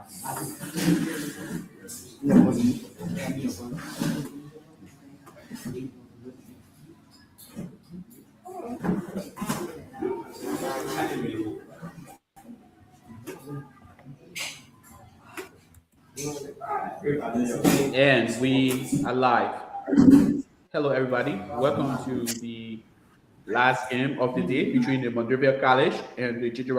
And we are live. Hello, everybody. Welcome to the last game of the day between the Monrovia College and the J.J.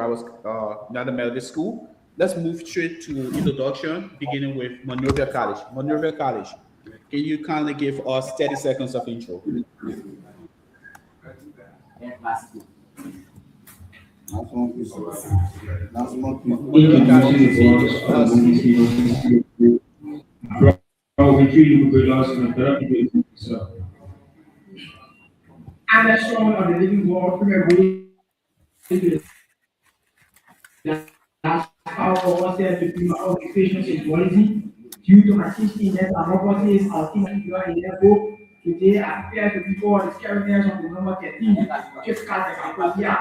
Methodist School. Let's move straight to introduction, beginning with Monrovia College. Monrovia College, can you kindly give us 30 seconds of intro? Monrovia College, can you give us I'm a strong on the living God from a last hour or there to be my occupation sexuality due to my teaching and properties of you are in level. Today I prepare to be for the characters of the number 13. Just cut the couple here.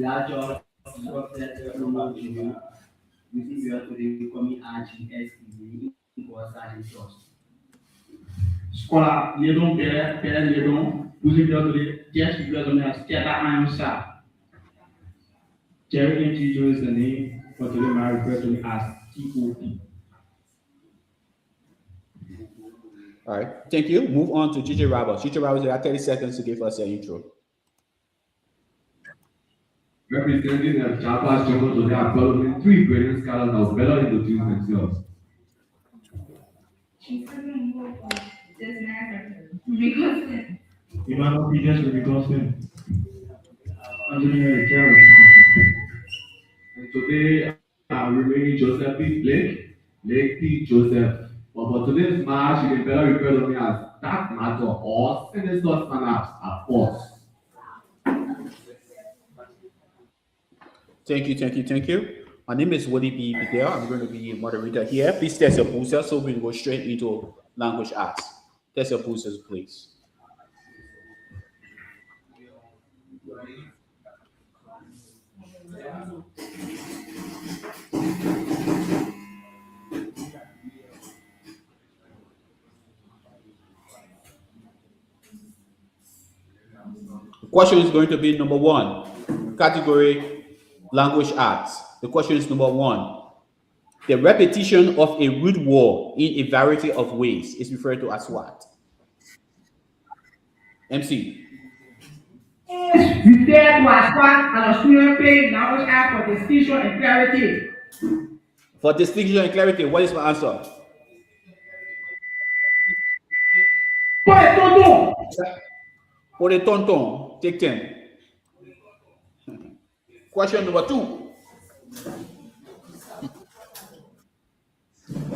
Larger Scola, Ledon, Père Ledon, vous êtes de Jess, you are going to step at my side. Jerry NQBGS is the name, but today I refer to it as TOP. All right, thank you. Move on to J.J. Roberts. J.J. Roberts, you have 30 seconds to give us your intro. Representing the Chiapas Jungle today are following three brilliant scholars that will better introduce themselves. Emmanuel Peters will be Gosling. And today remaining Joseph P. Blake P. Joseph. But for today's match, you can better refer to me as that matter or Senator Sanaps at force. Thank you. My name is Wody B. Bidel. I'm going to be a moderator here. Please test your boosters so we can go straight into language arts. Test your boosters, please. The question is going to be number 1, category language arts. The question is number 1. The repetition of a root word in a variety of ways is referred to as what? MC. Referred to as what and a student playing language art for distinction and clarity. For distinction and clarity, what is my answer? For the tonton, take 10. Question number 2.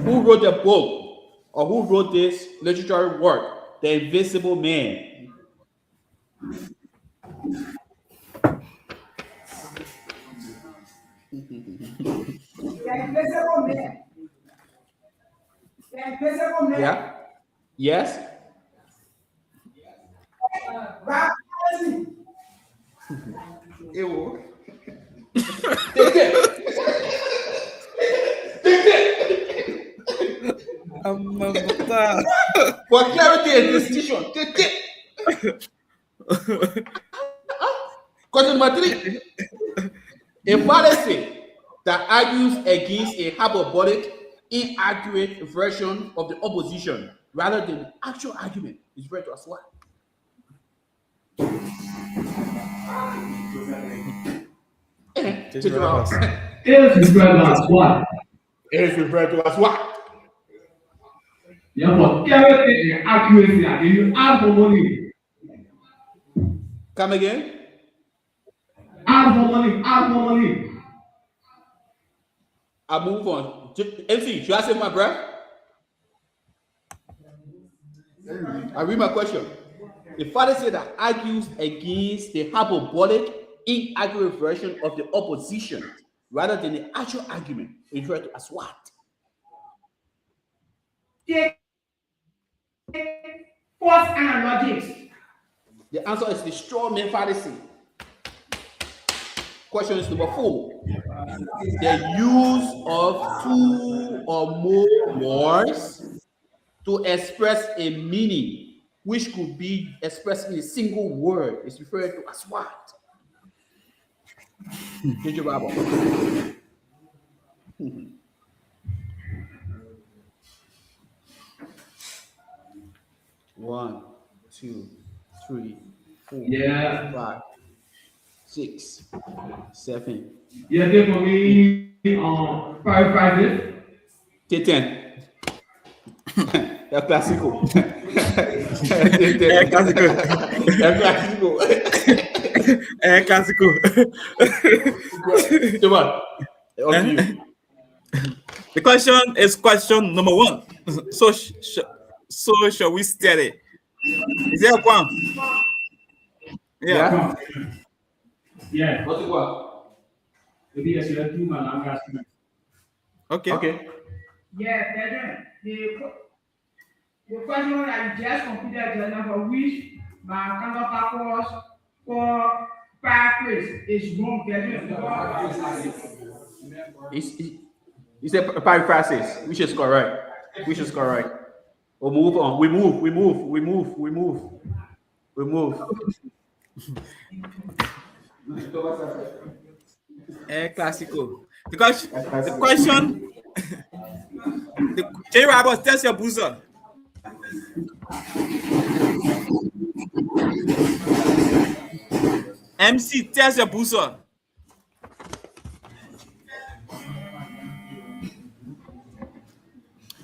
Who wrote the book or who wrote this literary work, The Invisible Man? Yeah? Yes? Ew. For clarity and distinction, take it. Question number 3. A fallacy that argues against a hyperbolic, inaccurate version of the opposition rather than the actual argument is referred to as what? It is referred to as what? It is referred to as what? Yeah, for clarity and accuracy, I give you add more money. Come again? Add more money. I move on. MC, should I save my breath? I read my question. The fallacy that argues against the hyperbolic, inaccurate version of the opposition rather than the actual argument is referred to as what? False analogies. The answer is the straw man fallacy. Question is number 4. The use of two or more words to express a meaning which could be expressed in a single word is referred to as what? Ginger Bible. One, two, three, four, Yeah. 5, 6, 7. Yeah, then for me, firefighter. T10. É clássico. É clássico. É clássico. É clássico. Come on. Up to you. The question is question number 1. So shall we study? Is there one? Yeah. Yeah. What's it what? Maybe I should have two man. I'm asking. Okay. Okay. Yeah, Brethren, the question that you just completed the number which my counterpart was for paraphrase is wrong, Brethren. It's a periphrasis, which is correct. Which is correct. We'll move on. We move. É clássico. Because the question, J. Roberts, test your buzzer. MC, test your buzzer.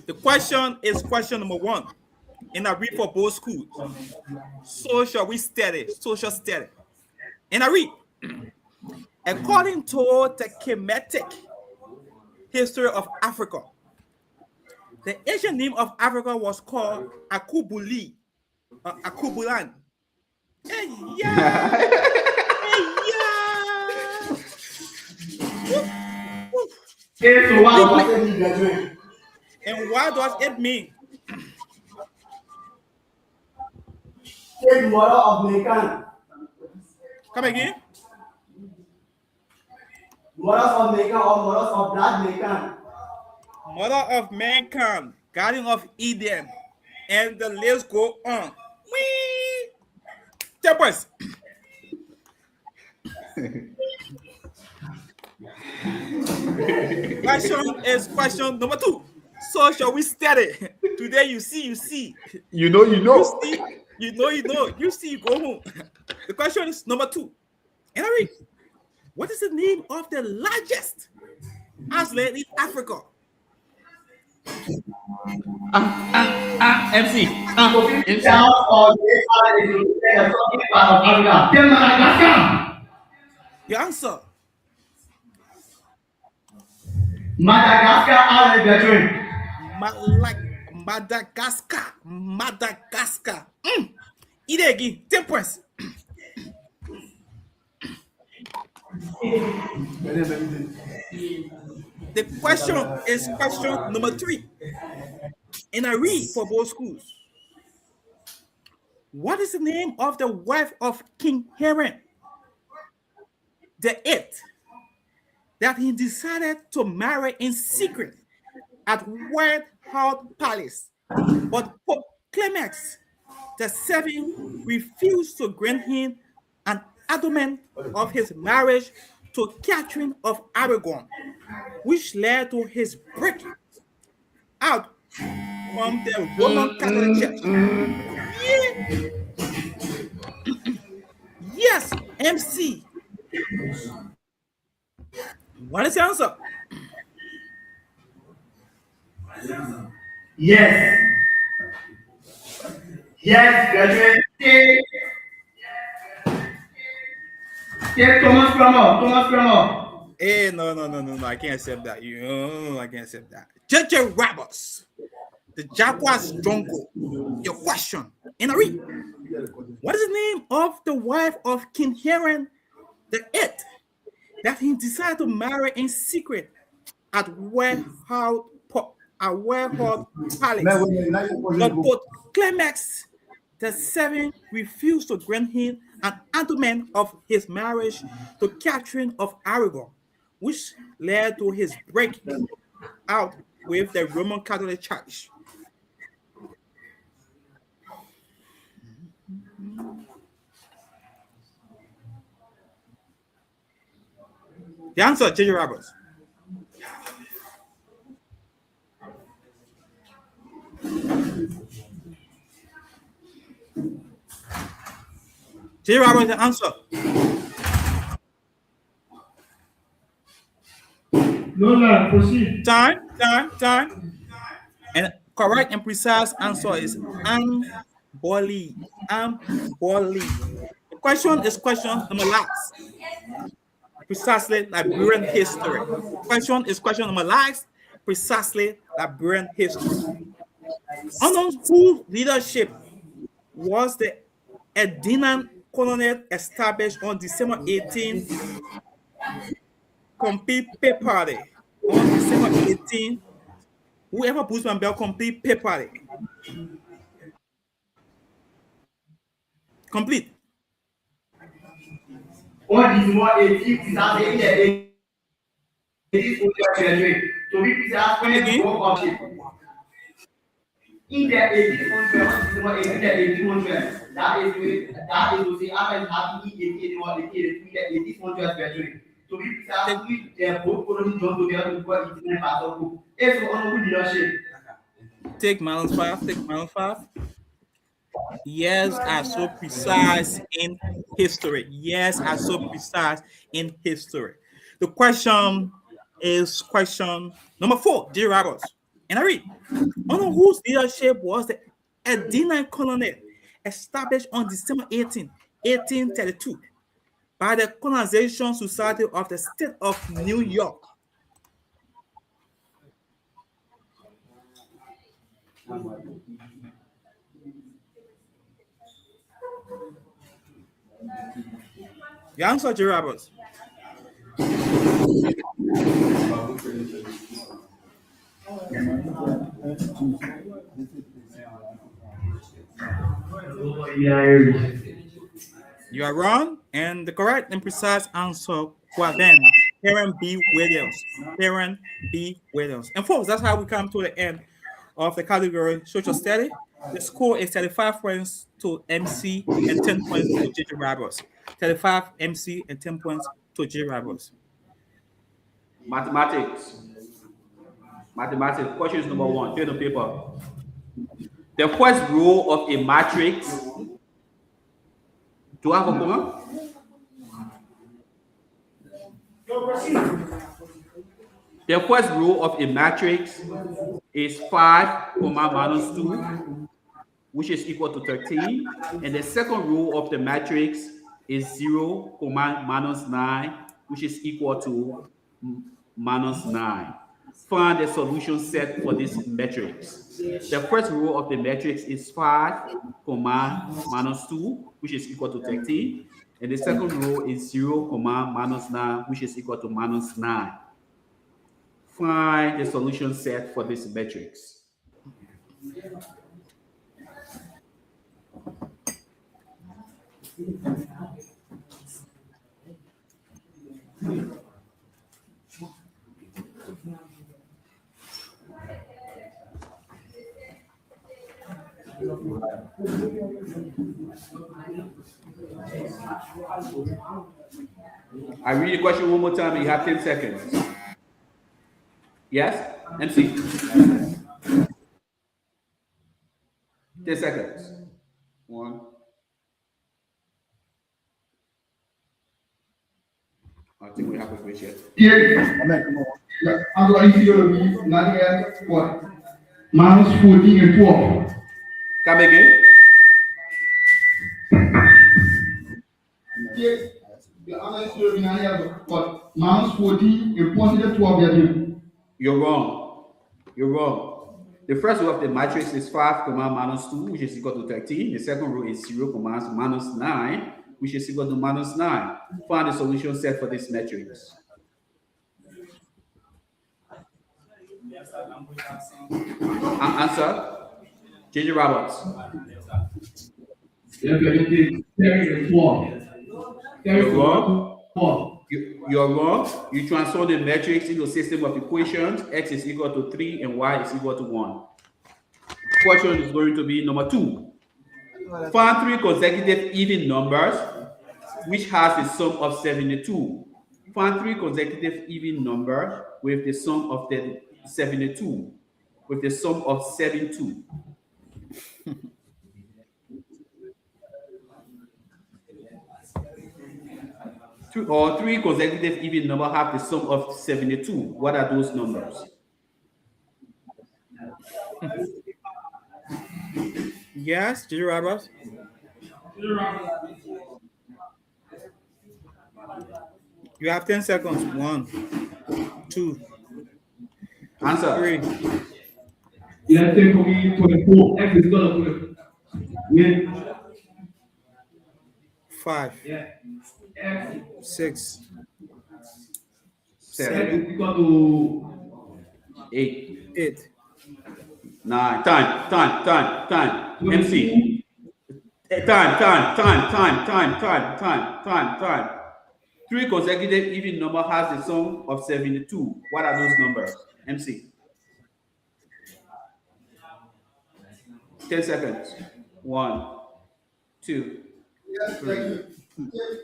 The question is question number 1. And I read for both schools. Social study. And I read. According to the Kemetic history of Africa, the ancient name of Africa was called Akubuli, or Akubulan. Hey, yeah. Hey, yeah. Okay, so what was it, Brethren? And what does it mean? Take mother of Mekan. Come again. Mothers of Mekan or mothers of blood Mekan. Mother of mankind, guardian of Eden, and the list go on. Whee! Tempers. Question is question number 2. So shall we study? Today you see. You know. You know. You see, you go home. The question is number 2. And I read, what is the name of the largest island in Africa? MC. Down on this island is the southern part of Africa. Then Madagascar. The answer. Madagascar island, Brethren. Madagascar. Eat it again. 10 points. The question is question number 3. And I read for both schools. What is the name of the wife of King Herod the 8th that he decided to marry in secret at Whitehall Palace, but Pope Clement the 7th refused to grant him an annulment of his marriage to Catherine of Aragon, which led to his breaking out from the Roman Catholic Church. Yeah. Yes, MC. What is the answer? Yes. Yes, Brethren. Take Thomas Cramer. Hey, no. I can't accept that. I can't accept that. JJ Roberts, the Jaguars Jungle. Your question. And I read. What is the name of the wife of King Herod the 8th that he decided to marry in secret at Whitehall Palace? But both Clement the 7th refused to grant him an annulment of his marriage to Catherine of Aragon, which led to his breaking out with the Roman Catholic Church. The answer, J.J. Roberts. J.J. Roberts, the answer. No, proceed. Time. And correct and precise answer is amboli. Amboli. The question is question number last. Precisely Liberian history. Question is question number last. Precisely Liberian history. Under whose leadership was the Edina Colonel established on December 18, complete paperly? On December 18, whoever puts my bell complete paperly. Complete. On December 18, it is to be precise, in the 1800, December 18, the 1800, that is to say, after having 1800 graduate. To be precise, the book colony John to get to what is in the book. It's on leadership. Take minus 5. Yes, are so precise in history. Yes, are so precise in history. The question is question number 4, J. Roberts. And I read, under whose leadership was the Edina Colonel established on December 18, 1832 by the Colonization Society of the State of New York? The answer, J. Roberts. You are wrong, and the correct and precise answer was then Parent B. Williams. Parent B. Williams. And folks, that's how we come to the end of the category social study. The score is 35 points to MC and 10 points to J.J. Roberts. 35 MC and 10 points to J. Roberts. Mathematics. Question number 1. Pen and paper. The first row of a matrix. Do I have a comma? The first row of a matrix is 5, minus 2, which is equal to 13. And the second row of the matrix is 0, minus 9, which is equal to minus 9. Find the solution set for this matrix. The first row of the matrix is 5, minus 2, which is equal to 13. And the second row is 0, minus 9, which is equal to minus 9. Find the solution set for this matrix. I read the question one more time and you have 10 seconds. Yes? MC. 10 seconds. 1. I think we have a question. I'm going to see nothing else what? Minus 14 and 12. Come again. Minus 14 and positive 12. You're wrong. The first row of the matrix is 5, minus 2, which is equal to 13. The second row is 0, minus 9, which is equal to minus 9. Find the solution set for this matrix. Answer. J.J. Roberts. You're wrong. You're wrong. You transform the matrix into a system of equations. X is equal to 3 and y is equal to 1. Question is going to be number 2. Find 3 consecutive even numbers which has the sum of 72. Find 3 consecutive even numbers with the sum of 72. With the sum of 72. Or 3 consecutive even numbers have the sum of 72. What are those numbers? Yes, J. Roberts. You have 10 seconds. 1, 2, Answer. 3. Let's say for me 24. X is equal to 24. 5, Yeah. X 6, 7, X is equal to 8, 8. 9. Time. MC. Time. 3 consecutive even number has the sum of 72. What are those numbers? MC. 10 seconds. 1, 2, 3,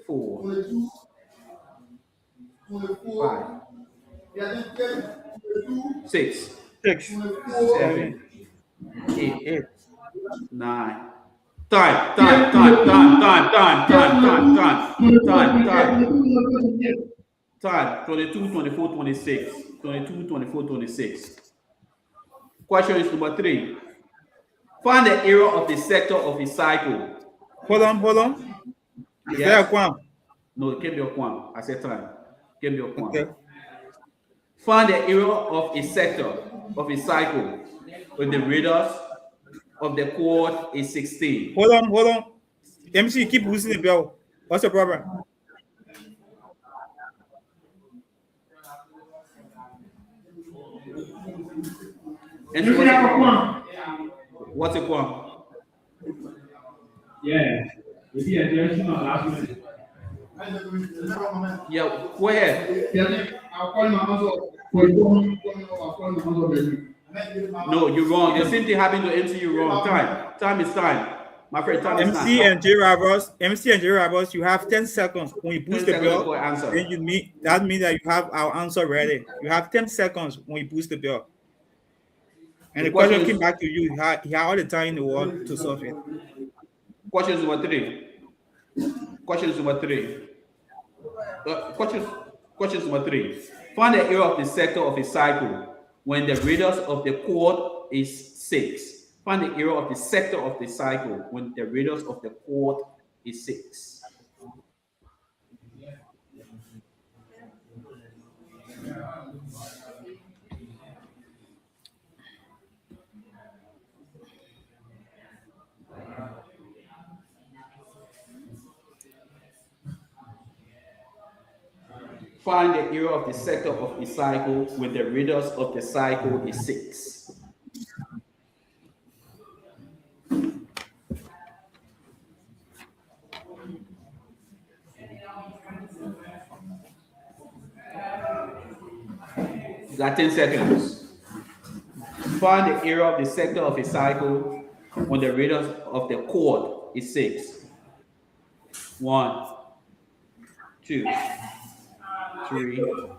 4, 5, 6, 6, 7, 8, 8. 9. Time. 22, 24, 26. 22, 24, 26. Question is number 3. Find the area of the sector of a cycle. Hold on. Is there a quam? No, it can't be a quam. I said time. Can't be a quam. Okay. Find the area of a sector of a cycle with the radius of the chord is 16. Hold on. MC, you keep losing the bell. What's the problem? And You have a quam. what's a quam? Yeah. Maybe a direction or last minute. Yeah, go ahead. I'll call my answer for you. I'll call my answer. No, you're wrong. The same thing happened to MC. You're wrong. Time is time. My friend, time is time. MC and J. Roberts, you have 10 seconds. When you boost the 10 seconds bell, for answer. then that means that you have our answer ready. You have 10 seconds when you boost the bell. And the question came back to you. He had all the time in the world to solve it. Question number 3. Question number 3. Find the area of the sector of a cycle when the radius of the chord is 6. Find the area of the sector of the cycle when the radius of the chord is 6. Find the area of the sector of a cycle when the radius of the cycle is 6. You got 10 seconds. Find the area of the sector of a cycle when the radius of the chord is 6. 1, 2, 3, 4,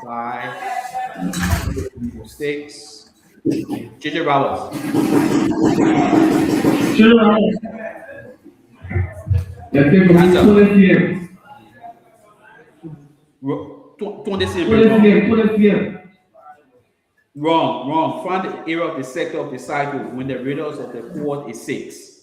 5, 6. JJ Roberts. Answer. 20 Wrong. Find the area of the sector of the cycle when the radius of the chord is 6.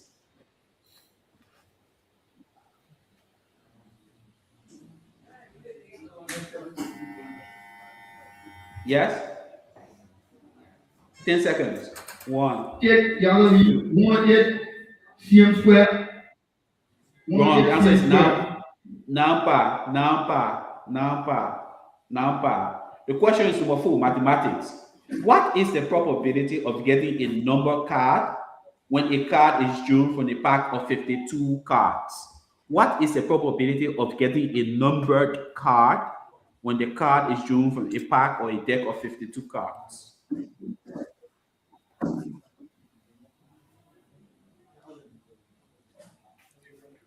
Yes? 10 seconds. 1. 8 CM square. Wrong. The answer is Nampa. The question is number 4, mathematics. What is the probability of getting a number card when a card is drawn from a pack of 52 cards? What is the probability of getting a numbered card when the card is drawn from a pack or a deck of 52 cards?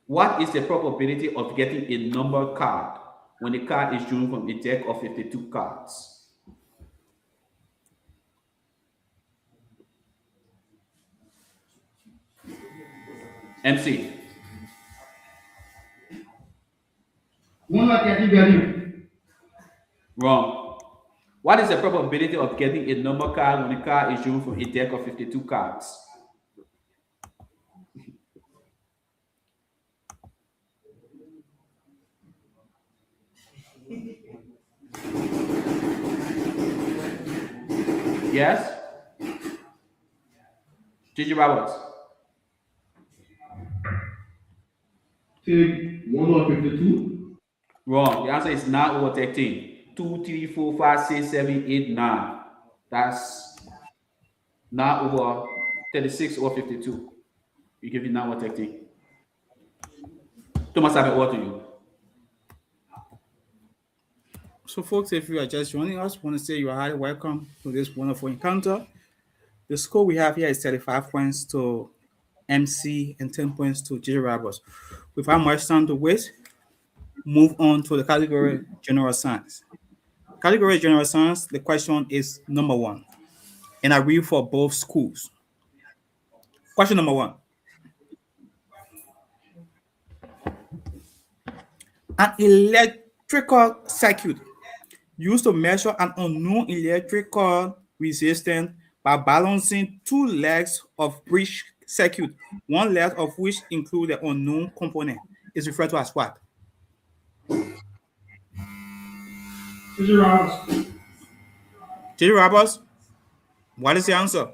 What is the probability of getting a numbered card when the card is drawn from a deck of 52 cards? MC. 130 value. Wrong. What is the probability of getting a number card when the card is drawn from a deck of 52 cards? Yes? Gigi Roberts. Take 152. Wrong. The answer is 9 over 13. 2, 3, 4, 5, 6, 7, 8, 9. That's 9 over 36 over 52. We give you 9 over 13. Thomas, I have a word to you. So, folks, if you are just joining us, want to say you are highly welcome to this wonderful encounter. The score we have here is 35 points to MC and 10 points to Gigi Roberts. Without much time to waste, move on to the category General Science. Category General Science, the question is number 1. And I read for both schools. Question number 1. An electrical circuit used to measure an unknown electrical resistance by balancing two legs of bridge circuit, one leg of which includes the unknown component, is referred to as what? Gigi Roberts. Gigi Roberts, what is the answer?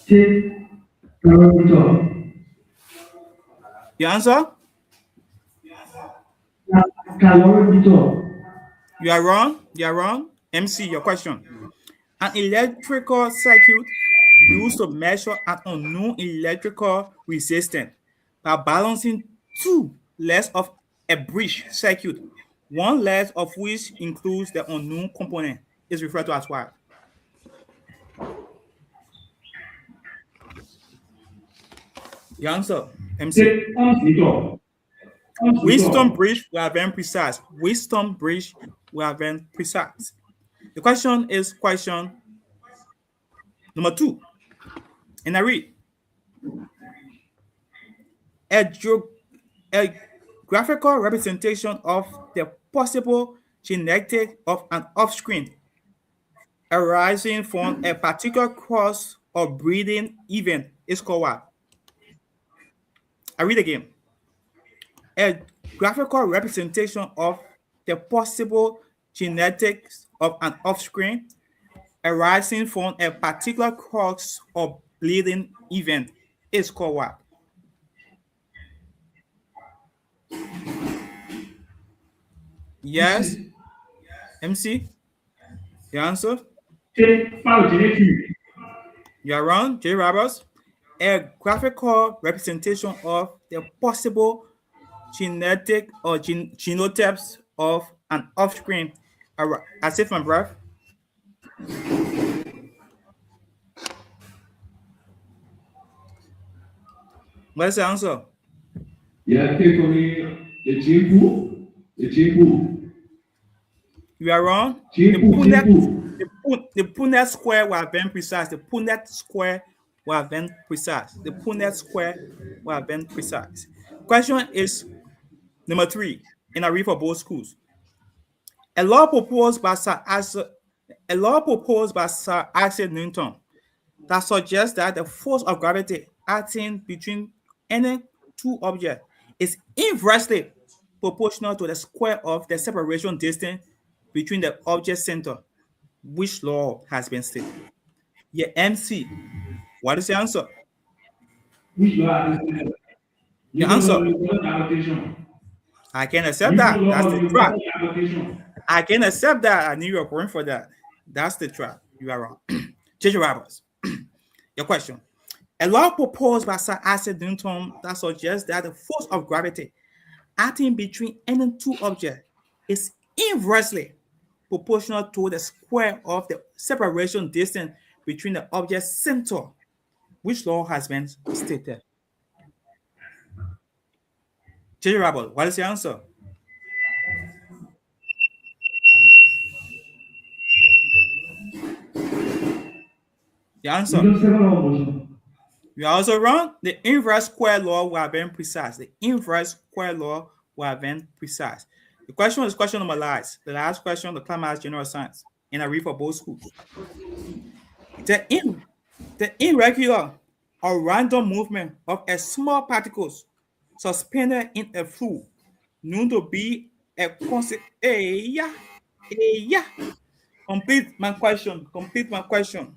Take calorimeter. The answer? Calorimeter. You are wrong. You are wrong. MC, your question. An electrical circuit used to measure an unknown electrical resistance by balancing two legs of a bridge circuit, one leg of which includes the unknown component, is referred to as what? The answer, MC. Take transmitter. Winston Bridge, we are very precise. Winston Bridge, we are very precise. The question is question number 2. And I read, a graphical representation of the possible genetic of an offspring arising from a particular cross or breeding event is called what? I read again. A graphical representation of the possible genetics of an offspring arising from a particular cross or bleeding event is called what? Yes, MC? Your answer? Take phylogenetic. You are wrong, J. Roberts. A graphical representation of the possible genetic or genotypes of an offspring. I save my breath. What is the answer? Yeah, take for me a gene pool. A gene pool. You are wrong. Gene pool. The Punnett square were very precise. The Punnett square were very precise. The Punnett square were very precise. Question is number 3, and I read for both schools. A law proposed by Sir Isaac Newton that suggests that the force of gravity acting between any two objects is inversely proportional to the square of the separation distance between the object center. Which law has been stated? Yeah, MC. What is the answer? Which law has been stated? The answer. I can accept that. That's the trap. I can accept that. I knew you were going for that. That's the trap. You are wrong. Gigi Roberts, your question. A law proposed by Sir Isaac Newton that suggests that the force of gravity acting between any two objects is inversely proportional to the square of the separation distance between the object's center. Which law has been stated? J. Robert, what is your answer? The answer. You are also wrong. The inverse square law will have been precise. The inverse square law will have been precise. The question is question number last. The last question, the climax general science. And I read for both schools. The irregular or random movement of a small particles suspended in a fluid known to be a constant. Complete my question. Complete my question.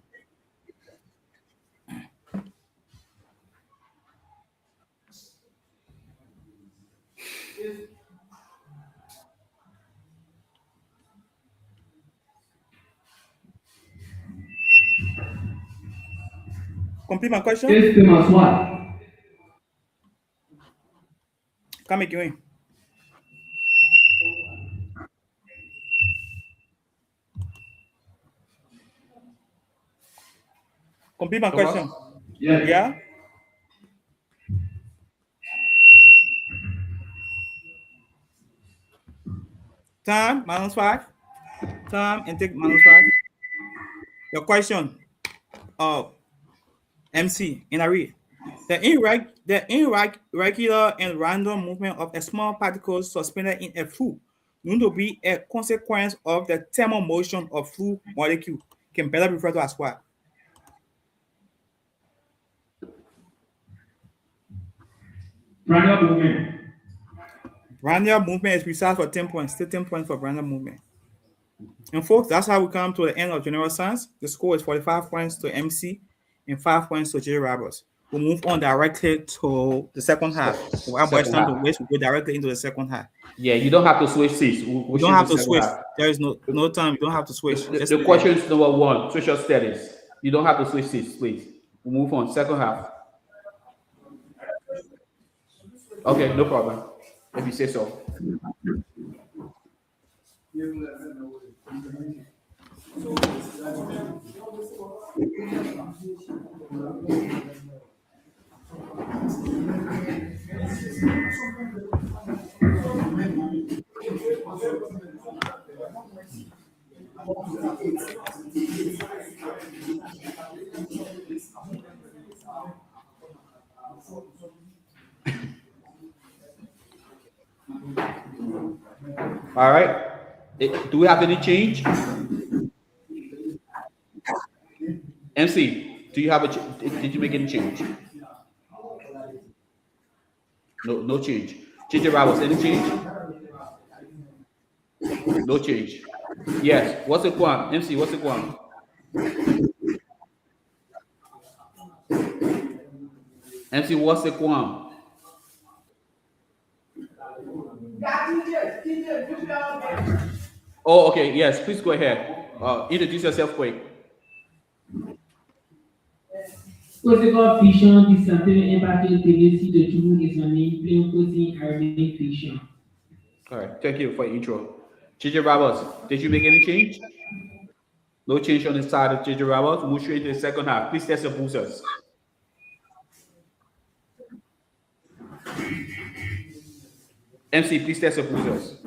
Complete my question. Come again. Complete my question. Yeah. Time -5. Time and take -5. Your question. MC in a read. The irregular and random movement of a small particle suspended in a fluid known to be a consequence of the thermal motion of fluid molecule can better be referred to as what? Random movement. Random movement is precise for 10 points. Still 10 points for random movement. And folks, that's how we come to the end of general science. The score is 45 points to MC and 5 points to J. Roberts. We'll move on directly to the second half. We'll go directly into the second half. Yeah, you don't have to switch seats. You don't have to switch. There is no time. You don't have to switch. The question is number 1, social studies. You don't have to switch seats, please. We'll move on. Second half. Okay, no problem. If you say so. All right. Do we have any change? MC, do you have did you make any change? No change. JJ Roberts, any change? No change. Yes. What's the quant? MC, what's the quant? MC, what's the quant? Oh, okay. Yes, please go ahead. Introduce yourself quick. Fiction qui s'intéresse impacter le récit de toujours examiner plein cosine armée fiction. All right. Thank you for your intro. JJ Roberts, did you make any change? No change on the side of JJ Roberts. Move straight to the second half. Please test your boosters. MC, please test your boosters.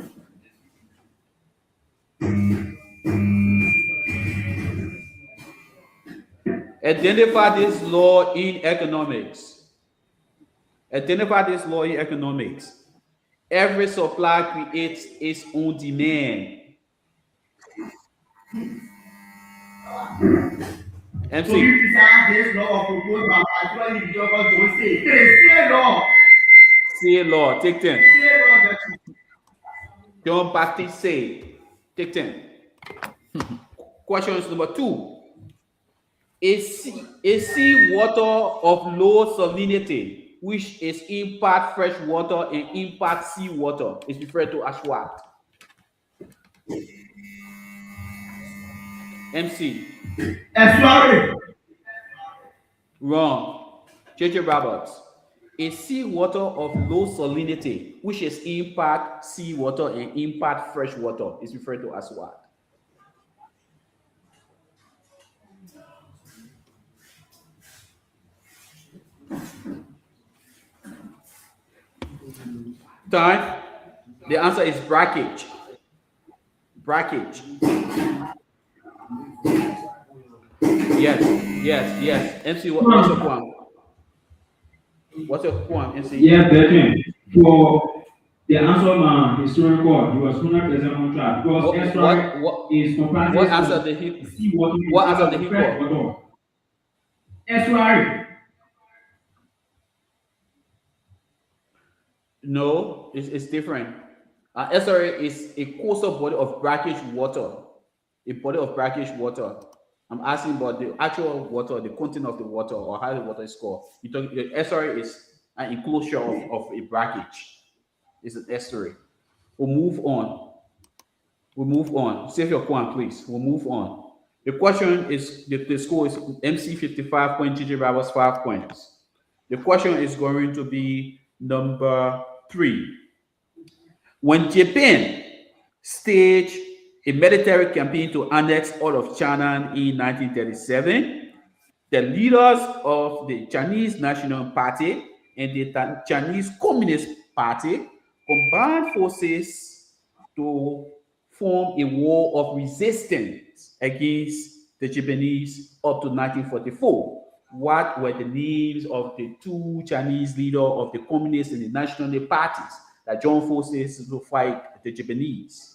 Identify this law in economics. Identify this law in economics. Every supply creates its own demand. MC. Say law, take 10. John Baptist say, take 10. Question number 2. Is sea water of low salinity, which is in part fresh water and in part sea water, is referred to as what? MC. Estuary. Wrong. JJ Roberts. A seawater of low salinity, which is in part seawater and in part fresh water, is referred to as what? Time. The answer is brackage. Brackage. Yes, yes, yes. MC, what's your point? What's your point, MC? Yeah, Bertrand. For the answer, man, historical, he was 100% on track because estuary is comprised What answer of did he? seawater. What answer did he fresh quote? water. Estuary. No, it's different. SRA is a coastal body of brackish water. A body of brackish water. I'm asking about the actual water, the content of the water, or how the water is called. The SRA is an enclosure of a brackage. It's an estuary. We'll move on. We'll move on. Save your point, please. We'll move on. The question is the score is MC 55 point, GG Rivals 5 points. The question is going to be number 3. When Japan staged a military campaign to annex all of China in 1937, the leaders of the Chinese National Party and the Chinese Communist Party combined forces to form a war of resistance against the Japanese up to 1944. What were the names of the two Chinese leaders of the Communist and the National parties that joined forces to fight the Japanese?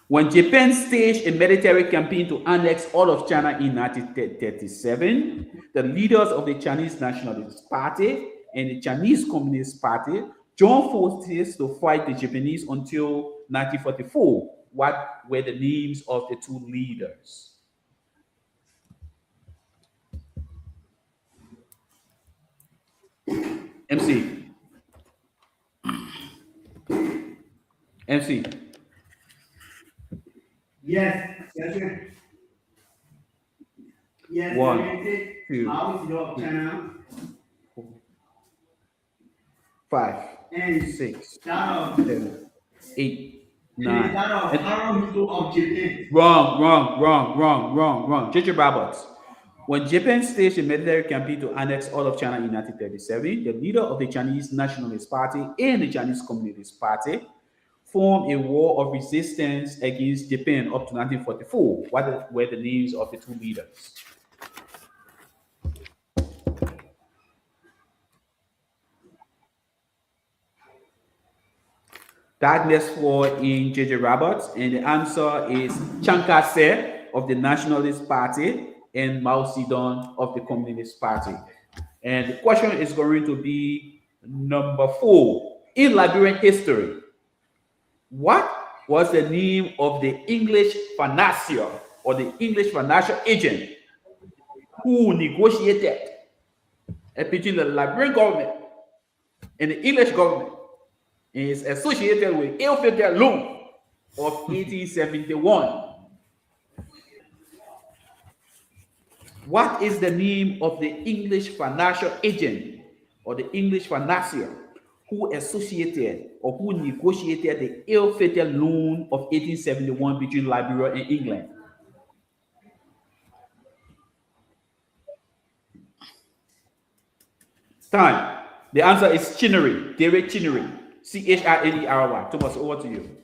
When Japan staged a military campaign to annex all of China in 1937, the leaders of the Chinese Nationalist Party and the Chinese Communist Party joined forces to fight the Japanese until 1944. What were the names of the two leaders? MC. MC. Yes, yes. Yes, 1, 2, China 5, and 6, that 7, 8, 9. of Japan. Wrong. JJ Roberts. When Japan staged a military campaign to annex all of China in 1937, the leader of the Chinese Nationalist Party and the Chinese Communist Party formed a war of resistance against Japan up to 1944. What were the names of the two leaders? Darkness fall in JJ Roberts, and the answer is Chiang Kai-shek of the Nationalist Party and Mao Zedong of the Communist Party. And the question is going to be number 4. In Liberian history, what was the name of the English financier or the English financial agent who negotiated between the Liberian government and the English government and is associated with ill-fated loan of 1871? What is the name of the English financial agent or the English financier who associated or who negotiated the ill-fated loan of 1871 between Liberia and England? Time. The answer is Chinnery, David Chinnery, Chrenery. Thomas, over to you.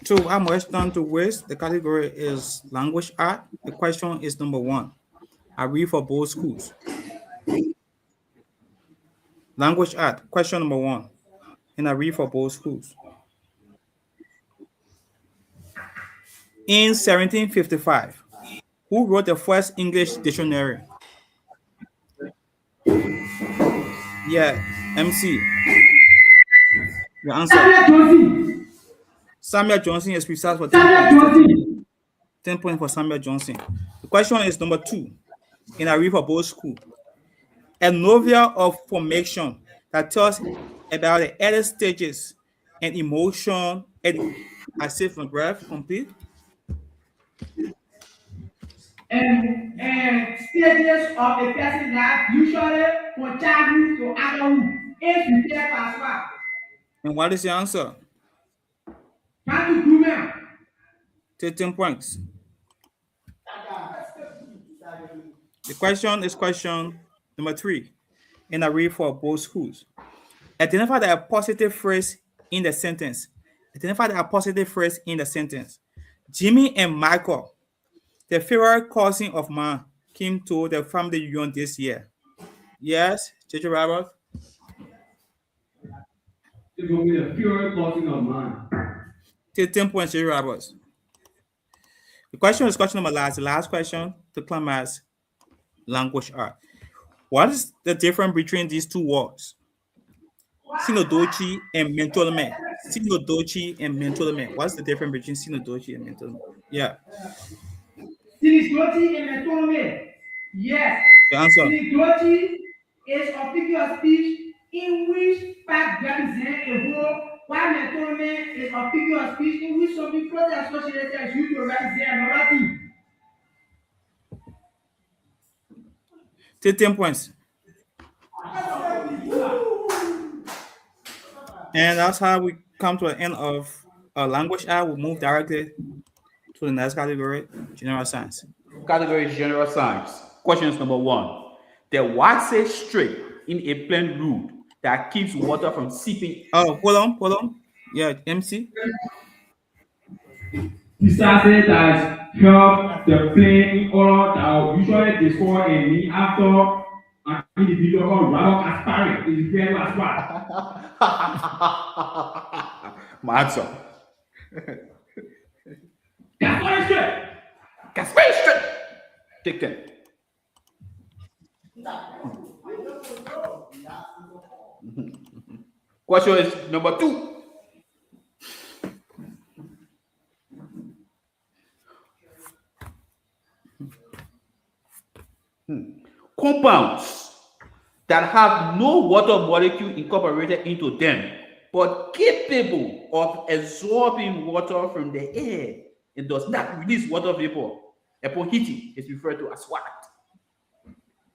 So I'm Western to West. The category is language art. The question is number 1. I read for both schools. Language art, question number 1. And I read for both schools. In 1755, who wrote the first English dictionary? Yeah, MC. Your answer. Samuel Johnson is precise for 10 points. 10 points for Samuel Johnson. The question is number 2. And I read for both schools. A novel of formation that tells about the early stages and emotion. I say from graph complete. and stages of a person life usually from childhood to adulthood. Age prepare passport. And what is your answer? How to do that? 13 points. The question is question number 3. And I read for both schools. Identify the appositive phrase in the sentence. Identify the appositive phrase in the sentence. Jimmy and Michael, the favorite cousin of mine, came to the family reunion this year. Yes, J.J. Robert? It will be a pure cousin of mine. 13 points, J.J. Roberts. The question is question number last. The last question to class language art. What is the difference between these two words? Synodochi and mentolment. Synodochi and mentolment. What's the difference between synodochi and mentolment? Yeah. Synodochi and mentolment. Yes. The answer. Synodochi is a figure of speech in which part represents a whole, while mentolment is a figure of speech in which something closely associated is used to represent another thing. 13 points. And that's how we come to the end of our language art. We'll move directly to the next category, general science. Category is general science. Question is number 1. The waxy strip in a plant root that keeps water from seeping. Oh, hold on. Yeah, MC. The said that help the plant in order that usually destroy a meat after an individual called Radok aspirant is very aspirant. My answer. That's very straight. Take 10. Question is number 2. Compounds that have no water molecule incorporated into them, but capable of absorbing water from the air and does not release water vapor upon heating is referred to as what?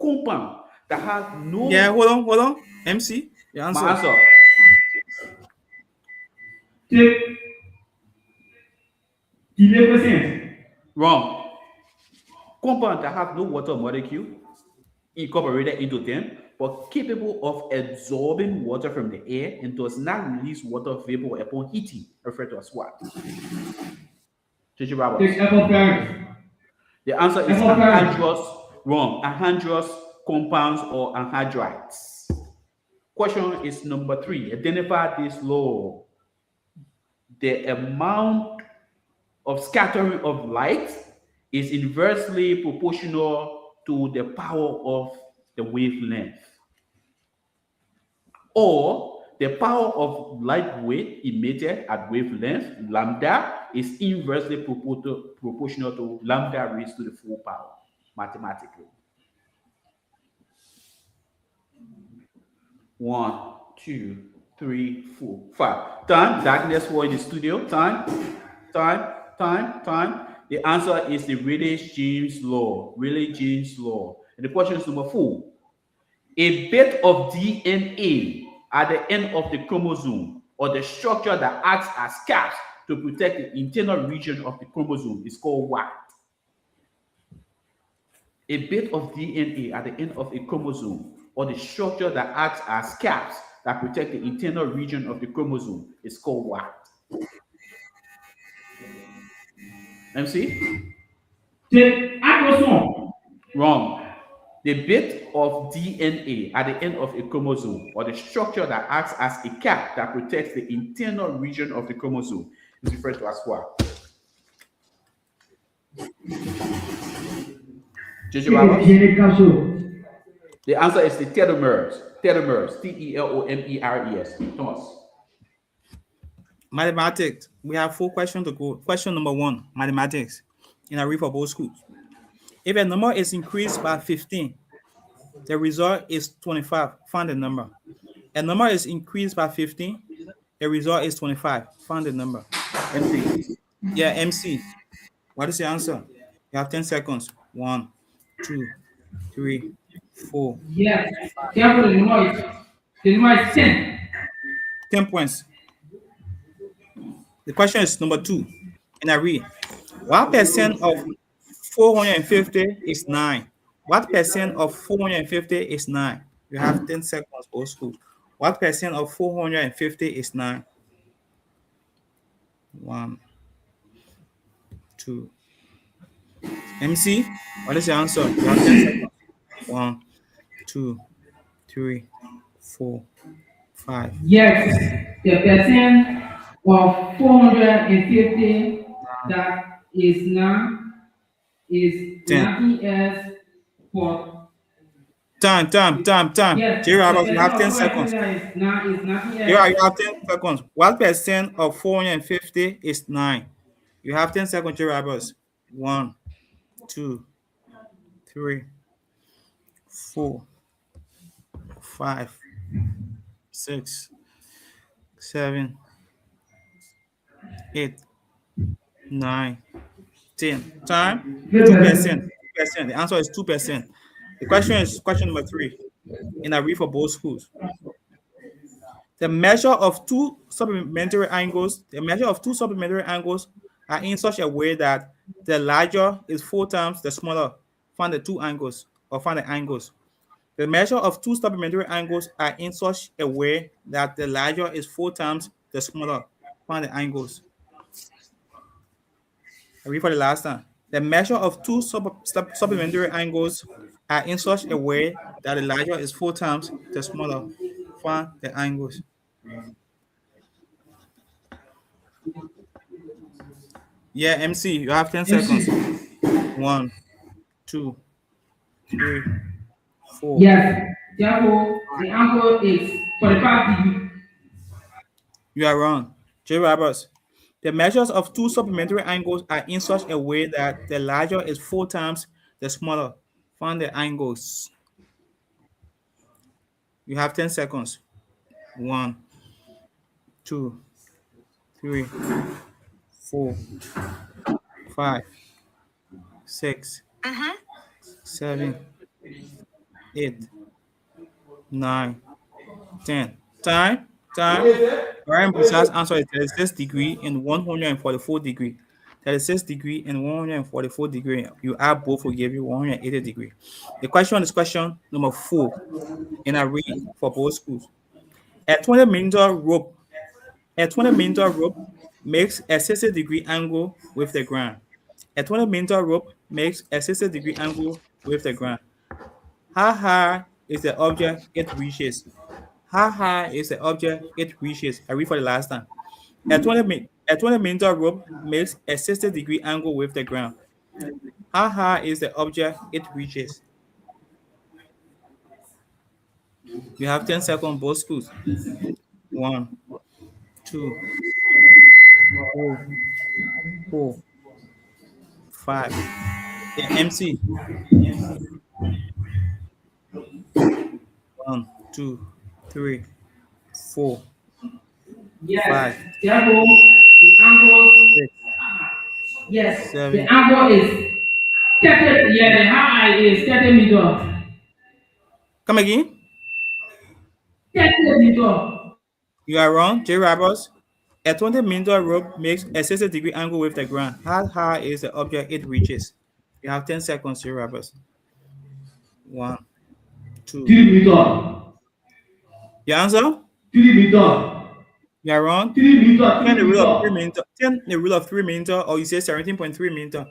Compound that have no. Yeah, hold on. MC, your answer. My answer. Take 11%. Wrong. Compounds that have no water molecule incorporated into them, but capable of absorbing water from the air and does not release water vapor upon heating, referred to as what? J.J. Roberts. Take apple parent. The answer is Apple parent. anhydrous. Wrong. Anhydrous compounds or anhydrides. Question is number 3. Identify this law. The amount of scattering of light is inversely proportional to the power of the wavelength, or the power of light wave emitted at wavelength lambda is inversely proportional to lambda raised to the 4 power mathematically. 1, 2, 3, 4, 5. Time. Darkness for in the studio. Time. The answer is the Rayleigh-Jeans law. Rayleigh-Jeans law. And the question is number 4. A bit of DNA at the end of the chromosome, or the structure that acts as caps to protect the internal region of the chromosome, is called what? A bit of DNA at the end of a chromosome, or the structure that acts as caps that protect the internal region of the chromosome, is called what? MC? Take acrosome. Wrong. The bit of DNA at the end of a chromosome, or the structure that acts as a cap that protects the internal region of the chromosome, is referred to as what? J.J. Roberts? The answer is the telomers. Telomers. T-E-L-O-M-E-R-E-S. Thomas. Mathematics. We have 4 questions to go. Question number 1, mathematics. And I read for both schools. If a number is increased by 15, the result is 25. Find the number. A number is increased by 15, the result is 25. Find the number. MC. Yeah, MC. What is your answer? You have 10 seconds. 1, 2, 3, 4. Yes. Therefore, the number is 10. 10 points. The question is number 2. And I read, what percent of 450 is 9? What percent of 450 is 9? You have 10 seconds, old school. What percent of 450 is 9? 1, 2. MC, what is your answer? You have 10 seconds. 1, 2, 3, 4, 5. Yes. The percent of 450 that is now is 10. nothing else but Time. yes. Jerry The Roberts, you percent have of 10 450 seconds. that is now is nothing Jerry, else. you have 10 seconds. What percent of 450 is 9? You have 10 seconds, Jerry Roberts. 1, 2, 3, 4, 5, 6, 7, 8, 9, 10. Time? 2%. 2%. The answer is 2%. The question is question number 3. And I read for both schools. The measure of two supplementary angles are in such a way that the larger is 4 times the smaller. Find the two angles or find the angles. The measure of two supplementary angles are in such a way that the larger is 4 times the smaller. Find the angles. I read for the last time. The measure of two supplementary angles are in such a way that the larger is 4 times the smaller. Find the angles. Yeah, MC, you have 10 seconds. 1, 2, 3, 4. Yes. Therefore, the angle is 45 degrees. You are wrong. J. Roberts. The measures of two supplementary angles are in such a way that the larger is 4 times the smaller. Find the angles. You have 10 seconds. 1, 2, 3, 4, 5, 6, 7, 8, 9, 10. Time. Ryan Busa's answer is 36 degree and 144 degree. 36 degree and 144 degree. You add both will give you 180 degree. The question is question number 4. And I read for both schools. A 20-meter rope makes a 60-degree angle with the ground. A 20-meter rope makes a 60-degree angle with the ground. How high is the object it reaches? How high is the object it reaches? I read for the last time. A 20-meter rope makes a 60-degree angle with the ground. How high is the object it reaches? You have 10 seconds, both schools. 1, 2, 3, 4, 5. Yeah, MC. 1, 2, 3, 4, Yes. 5, Therefore, the angle. 6, Yes. 7. The angle is 30. Yeah. The height is 30 meters. Come again? 30 meters. You are wrong, J. Roberts. A 20-meter rope makes a 60-degree angle with the ground. How high is the object it reaches? You have 10 seconds, J. Roberts. 1, 2. 3 meters. Your answer? 3 meters. You are wrong. 3 meters. 10 the 3 rule of 3 meters. meter. 10 the rule of 3 meter, or you say 17.3 meter.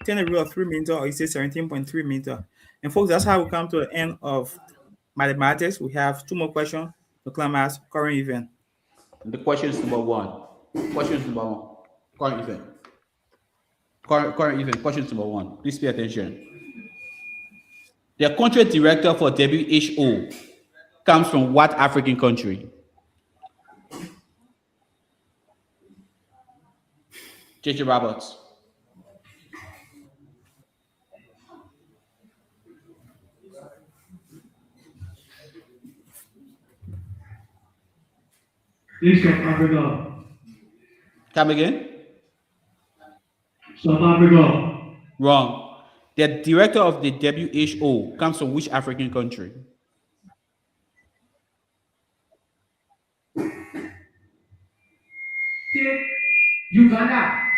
10 the rule of 3 meter, or you say 17.3 meter. And folks, that's how we come to the end of mathematics. We have 2 more questions to climax current event. The question is number 1. Question is number 1. Current event. Current event. Question is number 1. Please pay attention. The country director for WHO comes from what African country? J.J. Roberts. East of Africa. Come again? South Africa. Wrong. The director of the WHO comes from which African country? Uganda.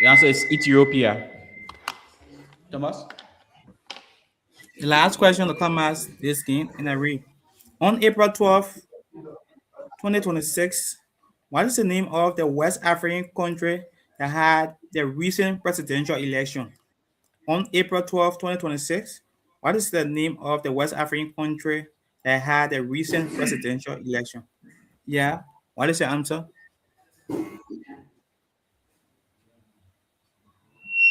The answer is Ethiopia. Thomas? The last question to come as this game, and I read. On April 12, 2026, what is the name of the West African country that had the recent presidential election? On April 12, 2026, what is the name of the West African country that had the recent presidential election? Yeah. What is your answer?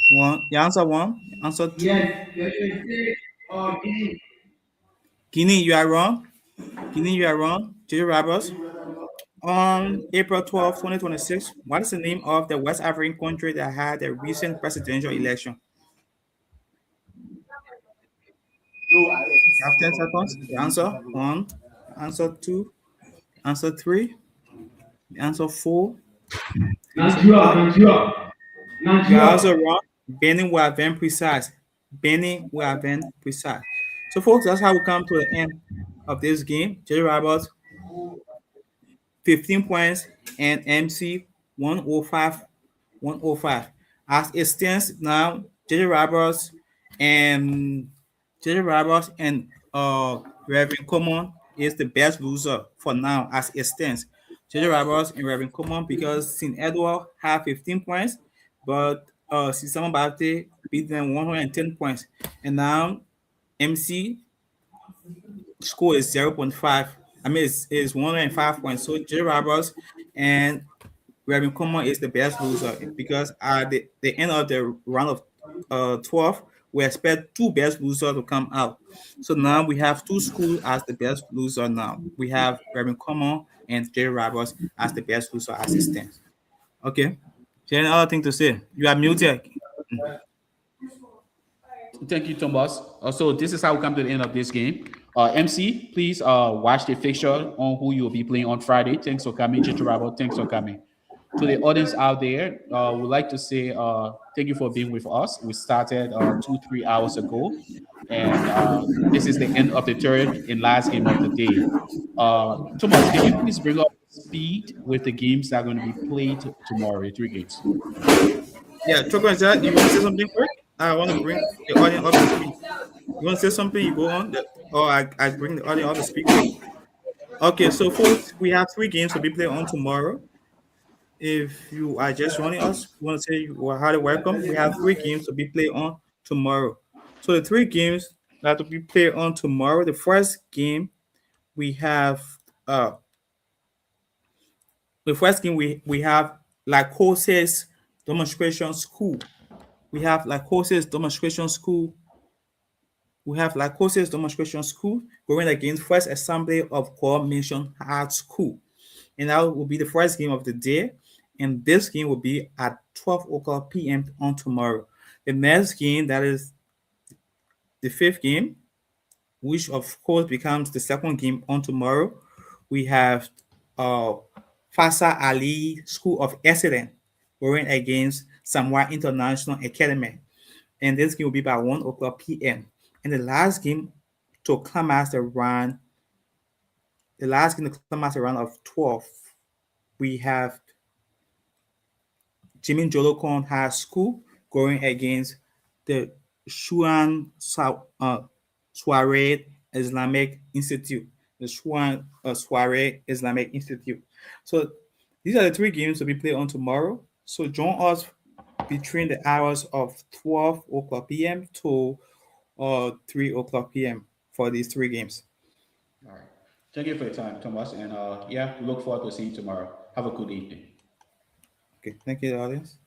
One. Your answer one. Answer two. Yes, you should say, Guinea. Guinea, you are wrong. Guinea, you are wrong. J. Roberts. On April 12, 2026, what is the name of the West African country that had the recent presidential election? You have 10 seconds. The answer one, answer two, answer three, answer four, answer Nigeria, five. Nigeria, You are Nigeria. also wrong. Benin were very precise. Benin were very precise. So, folks, that's how we come to the end of this game. Jerry Roberts 15 points, and MC 105, 105. As it stands now, JJ Roberts and Reverend Common is the best loser for now as it stands. JJ Roberts and Reverend Common because St. Edward have 15 points, but Sistema Bate beat them 110 points. And now MC score is 0.5. I mean, it's 105 points. So Jay Roberts and Rabin Kuma is the best loser because at the end of the round of 12, we expect two best losers to come out. So now we have two schools as the best loser now. We have Rabin Kuma and Jay Roberts as the best loser as it stands. Okay. Is there any other thing to say? You are muted. Thank you, Thomas. So this is how we come to the end of this game. MC, please watch the fixture on who you will be playing on Friday. Thanks for coming, Chichirabo. Thanks for coming. To the audience out there, we'd like to say thank you for being with us. We started 2-3 hours ago, and this is the end of the third and last game of the day. Thomas, can you please bring up speed with the games that are going to be played tomorrow? The three games. Yeah, Choco, is that you want to say something quick? I want to bring the audience up to speed. You want to say something? You go on, or I bring the audience up to speed. Okay, so folks, we have three games to be played on tomorrow. If you are just joining us, we want to say you are highly welcome. We have three games to be played on tomorrow. So the three games that will be played on tomorrow. The first game we have we have Lycosis Demonstration School. We have Lycosis Demonstration School. We have Lycosis Demonstration School going against First Assembly of God Mission High School. And that will be the first game of the day. And this game will be at 12 o'clock p.m. on tomorrow. The next game, that is the fifth game, which of course becomes the second game on tomorrow. We have Fasa Ali School of Excellence going against Samoa International Academy. And this game will be by 1 o'clock p.m. And the last game to climax the round of 12, we have Jimin Jolokon High School going against the Shuan Soiree Islamic Institute. The Shuan Soiree Islamic Institute. So these are the three games to be played on tomorrow. So join us between the hours of 12 o'clock p.m. to 3 o'clock p.m. for these three games. All right. Thank you for your time, Thomas. And yeah, we look forward to seeing you tomorrow. Have a good evening. Okay, thank you, audience.